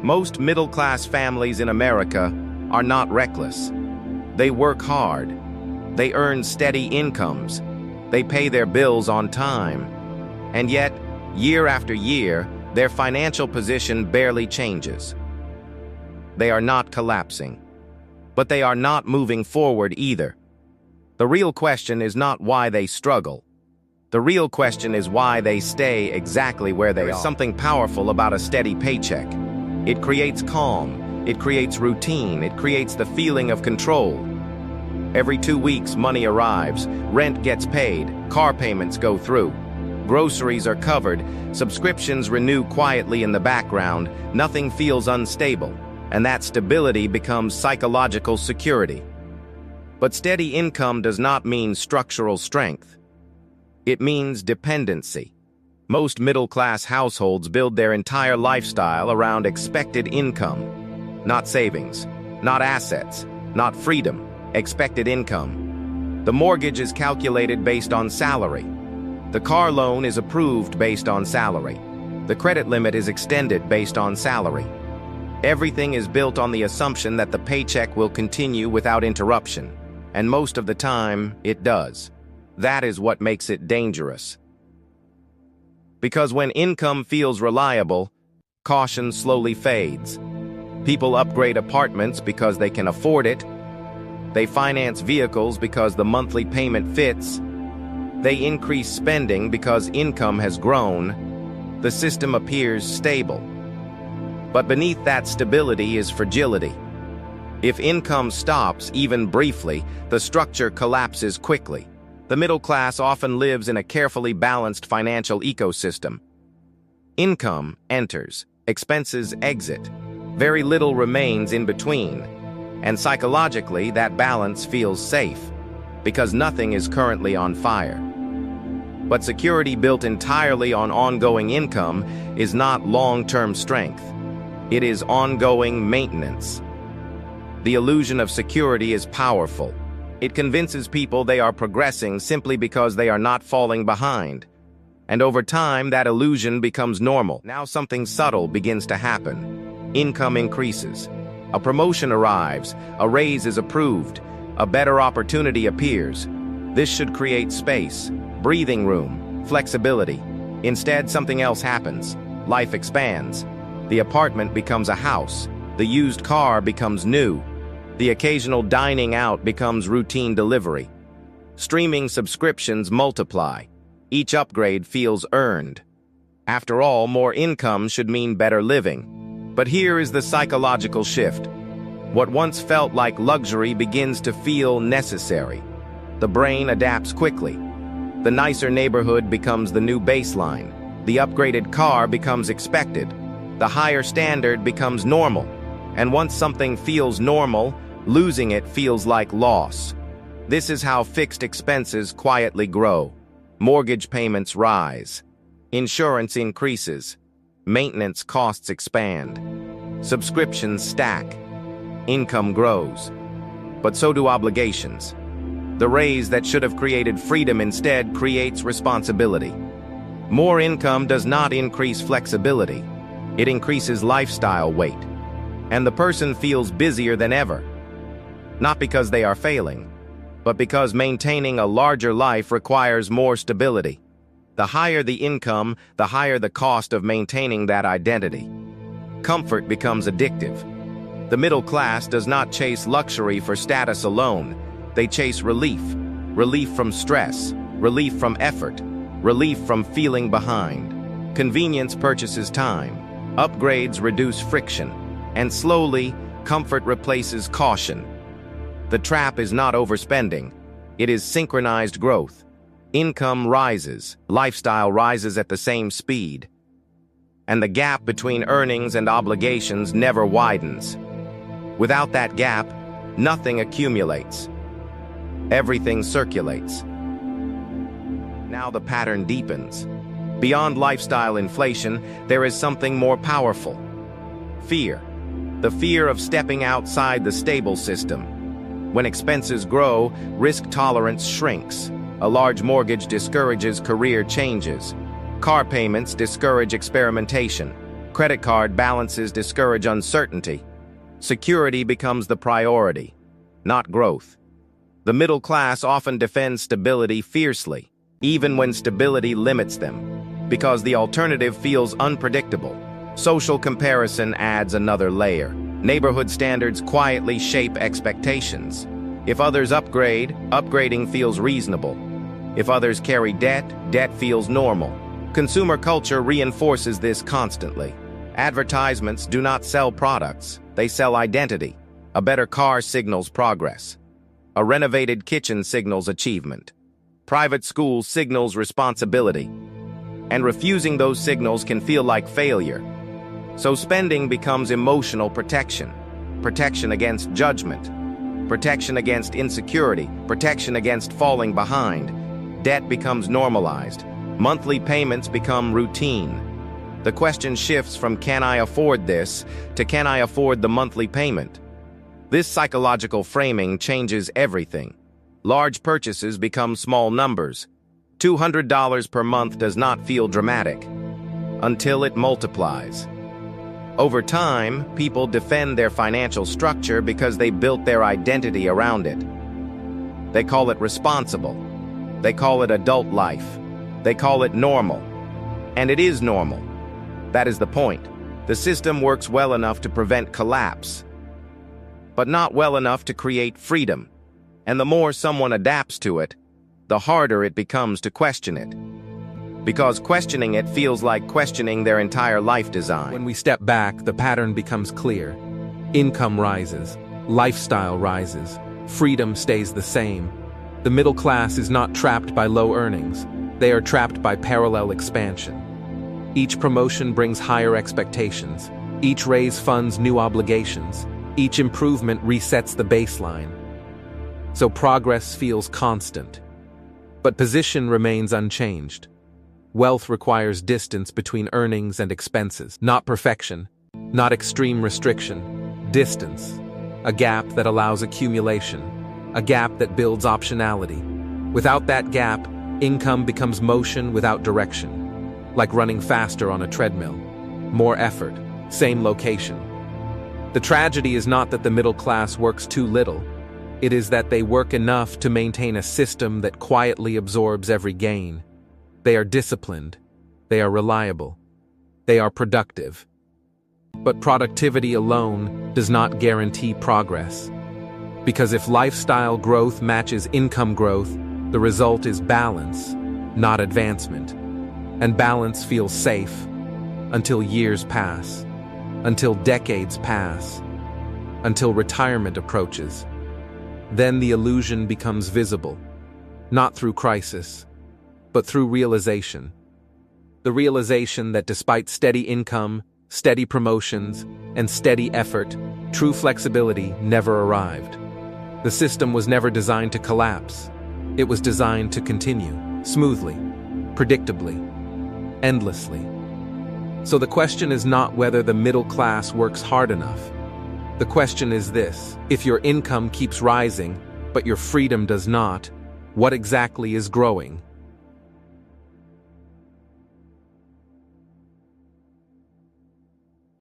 Most middle-class families in America are not reckless. They work hard. They earn steady incomes. They pay their bills on time. And yet, year after year, their financial position barely changes. They are not collapsing. But they are not moving forward either. The real question is not why they struggle. The real question is why they stay exactly where they are. There's something powerful about a steady paycheck. It creates calm. It creates routine. It creates the feeling of control. Every 2 weeks, money arrives. Rent gets paid. Car payments go through. Groceries are covered. Subscriptions renew quietly in the background. Nothing feels unstable. And that stability becomes psychological security. But steady income does not mean structural strength. It means dependency. Most middle-class households build their entire lifestyle around expected income. Not savings, not assets, not freedom, expected income. The mortgage is calculated based on salary. The car loan is approved based on salary. The credit limit is extended based on salary. Everything is built on the assumption that the paycheck will continue without interruption, and most of the time, it does. That is what makes it dangerous. Because when income feels reliable, caution slowly fades. People upgrade apartments because they can afford it. They finance vehicles because the monthly payment fits. They increase spending because income has grown. The system appears stable. But beneath that stability is fragility. If income stops, even briefly, the structure collapses quickly. The middle class often lives in a carefully balanced financial ecosystem. Income enters, expenses exit. Very little remains in between. And psychologically, that balance feels safe, because nothing is currently on fire. But security built entirely on ongoing income is not long-term strength. It is ongoing maintenance. The illusion of security is powerful. It convinces people they are progressing simply because they are not falling behind. And over time, that illusion becomes normal. Now something subtle begins to happen. Income increases. A promotion arrives. A raise is approved. A better opportunity appears. This should create space, breathing room, flexibility. Instead, something else happens. Life expands. The apartment becomes a house. The used car becomes new. The occasional dining out becomes routine delivery. Streaming subscriptions multiply. Each upgrade feels earned. After all, more income should mean better living. But here is the psychological shift. What once felt like luxury begins to feel necessary. The brain adapts quickly. The nicer neighborhood becomes the new baseline. The upgraded car becomes expected. The higher standard becomes normal. And once something feels normal, losing it feels like loss. This is how fixed expenses quietly grow. Mortgage payments rise. Insurance increases. Maintenance costs expand. Subscriptions stack. Income grows. But so do obligations. The raise that should have created freedom instead creates responsibility. More income does not increase flexibility. It increases lifestyle weight. And the person feels busier than ever. Not because they are failing, but because maintaining a larger life requires more stability. The higher the income, the higher the cost of maintaining that identity. Comfort becomes addictive. The middle class does not chase luxury for status alone. They chase relief. Relief from stress. Relief from effort. Relief from feeling behind. Convenience purchases time. Upgrades reduce friction. And slowly, comfort replaces caution. The trap is not overspending. It is synchronized growth. Income rises. Lifestyle rises at the same speed. And the gap between earnings and obligations never widens. Without that gap, nothing accumulates. Everything circulates. Now the pattern deepens. Beyond lifestyle inflation, there is something more powerful. Fear. The fear of stepping outside the stable system. When expenses grow, risk tolerance shrinks. A large mortgage discourages career changes. Car payments discourage experimentation. Credit card balances discourage uncertainty. Security becomes the priority, not growth. The middle class often defends stability fiercely, even when stability limits them, because the alternative feels unpredictable. Social comparison adds another layer. Neighborhood standards quietly shape expectations. If others upgrade, upgrading feels reasonable. If others carry debt, debt feels normal. Consumer culture reinforces this constantly. Advertisements do not sell products, they sell identity. A better car signals progress. A renovated kitchen signals achievement. Private school signals responsibility. And refusing those signals can feel like failure. So spending becomes emotional protection. Protection against judgment. Protection against insecurity. Protection against falling behind. Debt becomes normalized. Monthly payments become routine. The question shifts from "can I afford this" to "can I afford the monthly payment?" This psychological framing changes everything. Large purchases become small numbers. $200 per month does not feel dramatic until it multiplies. Over time, people defend their financial structure because they built their identity around it. They call it responsible. They call it adult life. They call it normal. And it is normal. That is the point. The system works well enough to prevent collapse, but not well enough to create freedom. And the more someone adapts to it, the harder it becomes to question it. Because questioning it feels like questioning their entire life design. When we step back, the pattern becomes clear. Income rises, lifestyle rises, freedom stays the same. The middle class is not trapped by low earnings. They are trapped by parallel expansion. Each promotion brings higher expectations. Each raise funds new obligations. Each improvement resets the baseline. So progress feels constant. But position remains unchanged. Wealth requires distance between earnings and expenses, not perfection, not extreme restriction, distance. A gap that allows accumulation, a gap that builds optionality. Without that gap, income becomes motion without direction, like running faster on a treadmill. More effort, same location. The tragedy is not that the middle class works too little. It is that they work enough to maintain a system that quietly absorbs every gain. They are disciplined. They are reliable. They are productive. But productivity alone does not guarantee progress. Because if lifestyle growth matches income growth, the result is balance, not advancement. And balance feels safe until years pass, until decades pass, until retirement approaches. Then the illusion becomes visible, not through crisis, but through realization. The realization that despite steady income, steady promotions, and steady effort, true flexibility never arrived. The system was never designed to collapse. It was designed to continue, smoothly, predictably, endlessly. So the question is not whether the middle class works hard enough. The question is this: if your income keeps rising, but your freedom does not, what exactly is growing?